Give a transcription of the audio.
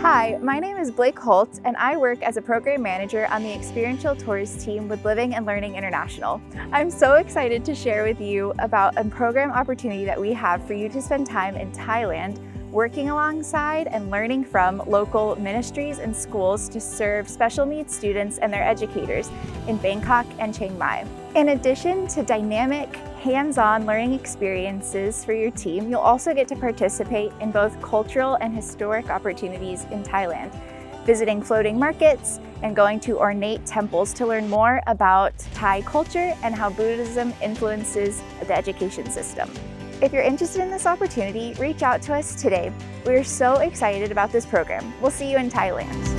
Hi, my name is Blake Holt, and I work as a program manager on the Experiential Tours team with Living and Learning International. I'm so excited to share with you about a program opportunity that we have for you to spend time in Thailand, working alongside and learning from local ministries and schools to serve special needs students and their educators in Bangkok and Chiang Mai. In addition to dynamic, hands-on learning experiences for your team, you'll also get to participate in both cultural and historic opportunities in Thailand, visiting floating markets and going to ornate temples to learn more about Thai culture and how Buddhism influences the education system. If you're interested in this opportunity, reach out to us today. We're so excited about this program. We'll see you in Thailand.